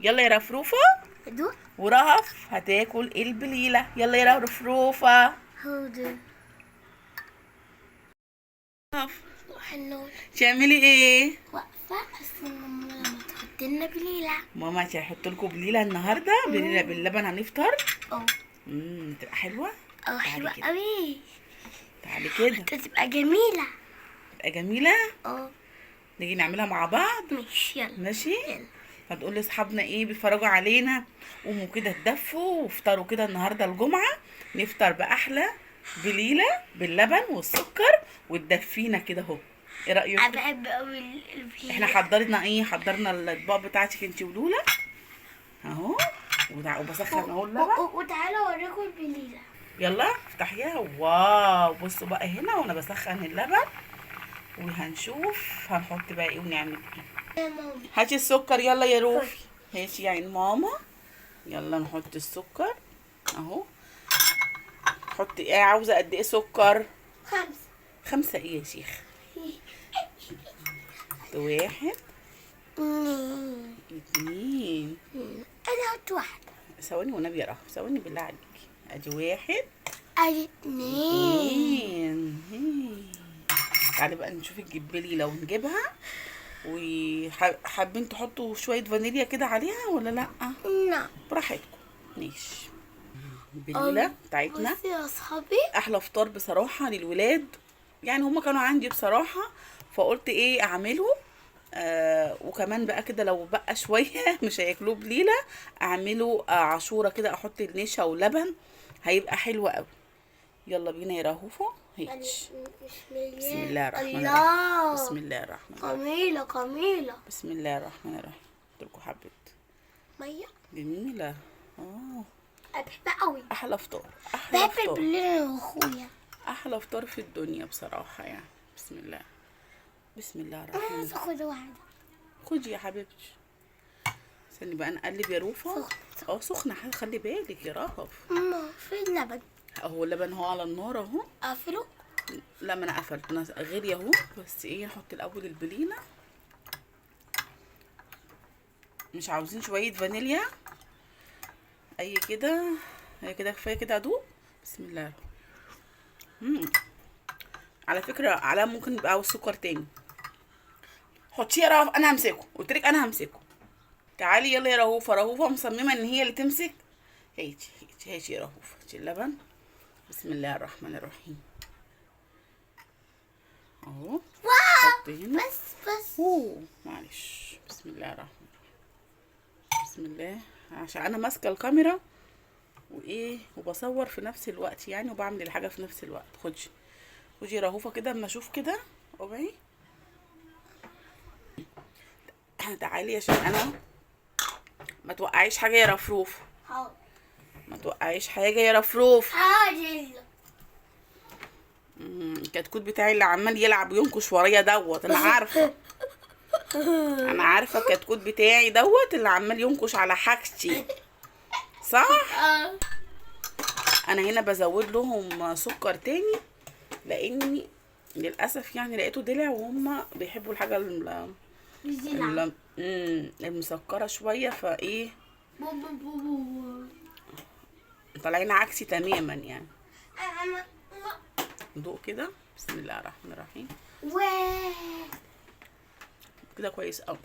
يلا يا رفروفه. هدوء. ورهف هتاكل البليله. يلا يا رفروفه. هدوء. رهف وحنون. تعملي ايه؟ واقفة استنى ماما لما تحط لنا بليلة. ماما هتحط لكم بليله النهارده، بليله باللبن هنفطر. اه. تبقى حلوه. اه حلوة كده. قوي. تعالي كده. تبقى جميلة. تبقى جميله. اه نيجي نعملها مع بعض. ماشي يلا. ماشي. يلا. هتقول لاصحابنا ايه بيتفرجوا علينا؟ قوموا كده اتدفوا وافطروا كده النهارده الجمعه. نفطر باحلى بليله باللبن والسكر وتدفينا كده اهو. ايه انا رايكم؟ بحب قوي البليلة. احنا حضرنا ايه؟ حضرنا الاطباق بتاعتك انت ولولا اهو. وبسخن اهو اللبن. وتعالى اوريكم البليلة. يلا افتحيها. واو، بصوا بقى هنا وانا بسخن اللبن وهنشوف هنحط بقى ايه ونعمل ايه. يا ماما. هاتي السكر يلا يا روفي. خدي. هاتي يا عين ماما. يلا نحط السكر اهو. حطي ايه؟ عاوزه قد ايه سكر؟ 5. 5 ايه يا شيخ؟ 1 2. انا احط واحدة. ثواني والنبي يا رهف، ثواني بالله عليكي. ادي 1 ادي 2. 2. تعالي بقى نشوف الجبلي لو نجيبها. وحابين تحطوا شويه فانيليا كده عليها ولا لا؟ نعم. براحتكم. ماشي. البليله بتاعتنا بصي يا اصحابي. احلى فطار بصراحه للولاد. يعني هما كانوا عندي بصراحه، فقلت ايه اعمله. وكمان بقى كده لو بقى شويه مش هياكلوه بليله، اعمله عاشوره كده، احط النشا ولبن، هيبقى حلو قوي. يلا بينا يا رهوفو. هيتش. بسم الله الرحمن الرحيم. بسم الله الرحمن الرحيم. جميلة جميلة. بسم الله الرحمن الرحيم. اتركوا حبه مية. جميله. أنا بحبها قوي. احلى فطار، احلى بحب فطار، البليلة يا اخويا. احلى فطار في الدنيا بصراحه يعني. بسم الله. بسم الله انا الرحمن عايزة الرحيم. اخد واحدة. خدي يا حبيبتي. استني بقى نقلب يا روفا. سخنه. خلي بالك يا رهف. ماما في اللبن. اهو اللبن اهو على النار اهو. اقفله. لا ما انا قفلت، انا غيري اهو. بس ايه، نحط الاول البليله. مش عاوزين شويه فانيليا؟ اي كده. هي كده كفايه كده ادوق. بسم الله. على فكره علاء ممكن يبقى عاوز سكر تاني. حطيه يا رهف، انا همسكه. قلت لك انا همسكه. تعالي يلا يا رهوفه. رهوفه مصممه ان هي اللي تمسك. هاتي هاتي هاتي يا رهوفه. هاتي اللبن. بسم الله الرحمن الرحيم. اهو. حط هنا. بس معلش. بسم الله الرحمن الرحيم. بسم الله. عشان انا ماسكه الكاميرا وايه وبصور في نفس الوقت يعني، وبعمل الحاجه في نفس الوقت. خدي يا رهوفه كده اما اشوف كده. اوعي. تعالي عشان انا ما توقعيش حاجه يا رفروف. حاضر. ما توقعيش حاجه يا رفروف. حاضر. الكتكوت بتاعي اللي عمال يلعب وينكش ورايا دوت، انا عارفه. انا عارفه الكتكوت بتاعي دوت اللي عمال ينكش على حاجتي، صح. انا هنا بزود لهم سكر تاني لاني للاسف يعني لقيته دلع، وهم بيحبوا الحاجه المسكره شويه، فايه طالعين عكسي تماما يعني. ندوق كده. بسم الله الرحمن الرحيم. كده كويس قوي.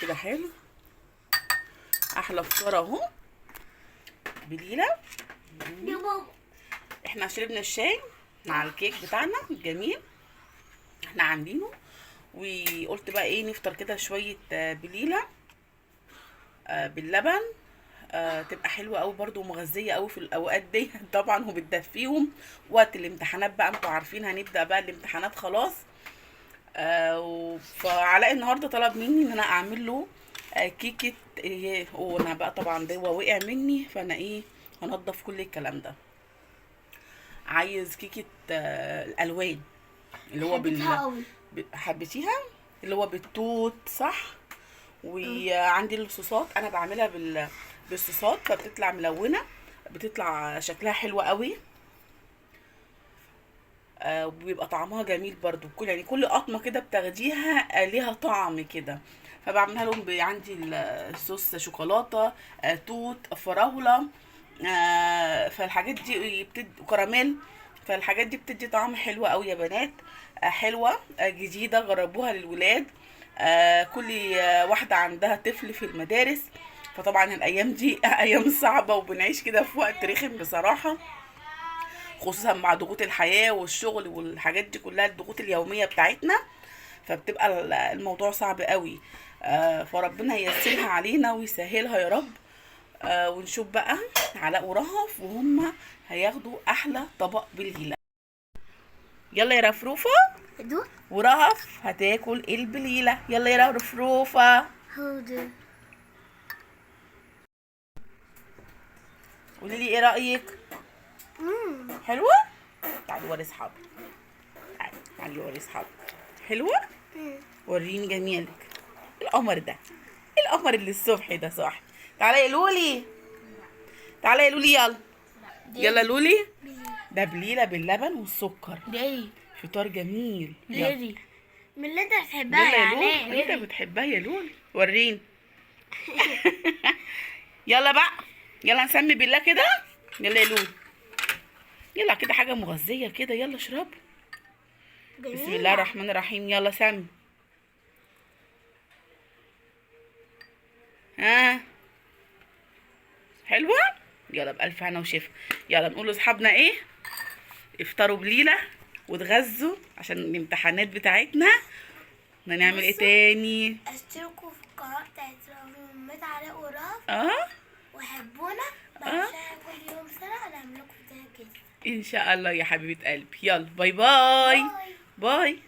كده حلو. احلى فطار اهو. بليله. يا بابا. احنا شربنا الشاي مع الكيك بتاعنا الجميل احنا عاملينه، وقلت بقى ايه نفطر كده شويه بليله باللبن. تبقى حلوه قوي برده ومغذيه قوي في الاوقات دي طبعا، وبتدفيهم وقت الامتحانات بقى. انتوا عارفين هنبدا بقى الامتحانات خلاص. فعلاء النهارده طلب مني ان انا اعمل له كيكه وانا بقى طبعا ده وقع مني، فانا ايه هنضف كل الكلام ده. عايز كيكه الالوان اللي هو حبيتيها اللي هو بالتوت، صح. وعندي الصوصات انا بعملها بالصوصات، فبتطلع ملونه، بتطلع شكلها حلو قوي. وبيبقى طعمها جميل برضو. يعني كل قطمه كده بتاخديها ليها طعم كده. فبعملها لهم عندي الصوص شوكولاته، توت، فراوله، فالحاجات دي بتدي كراميل. فالحاجات دي بتدي طعم حلو قوي يا بنات. حلوه، جديده، جربوها للولاد. كل واحده عندها طفل في المدارس، فطبعا الايام دي ايام صعبه وبنعيش كده في وقت رخم بصراحه، خصوصا مع ضغوط الحياه والشغل والحاجات دي كلها، الضغوط اليوميه بتاعتنا، فبتبقى الموضوع صعب قوي. فربنا ييسرها علينا ويسهلها يا رب. ونشوف بقى علاء ورهف وهم هياخدوا احلى طبق بالهيله. يلا يا رفروفه، دو ورهف هتاكل البليله. يلا يا رفروفه، هودو. قولي لي ايه رايك؟ حلوه؟ تعالي وري اصحابك، تعالي وري اصحابك. حلوه؟ وريني جمالك. القمر ده، القمر اللي الصبح ده صح. تعالى يا لولي، تعالى يا لولي، يلا يلا لولي. ده بليله باللبن والسكر، دي فطار جميل. يلا دي من اللي انت بتحبها يلا يا يا لولي، علاء. انت بتحبها يا لولي، وريني. يلا بقى، يلا نسمي بالله كده. يلا يا لولي، يلا كده حاجه مغذيه كده، يلا اشرب. بسم الله الرحمن الرحيم، يلا سمي. ها حلوه؟ يلا بألف هنا وشفا. يلا نقول لاصحابنا ايه؟ افطروا بليله واتغذوا عشان الامتحانات بتاعتنا. هنعمل ايه تاني؟ اشتركوا في القناة بتاعت رمات علاء ورهف وحبونا. بعد كل يوم سنة هنعمل لكم فيديو كده ان شاء الله يا حبيبه قلبي. يلا باي باي. باي. باي.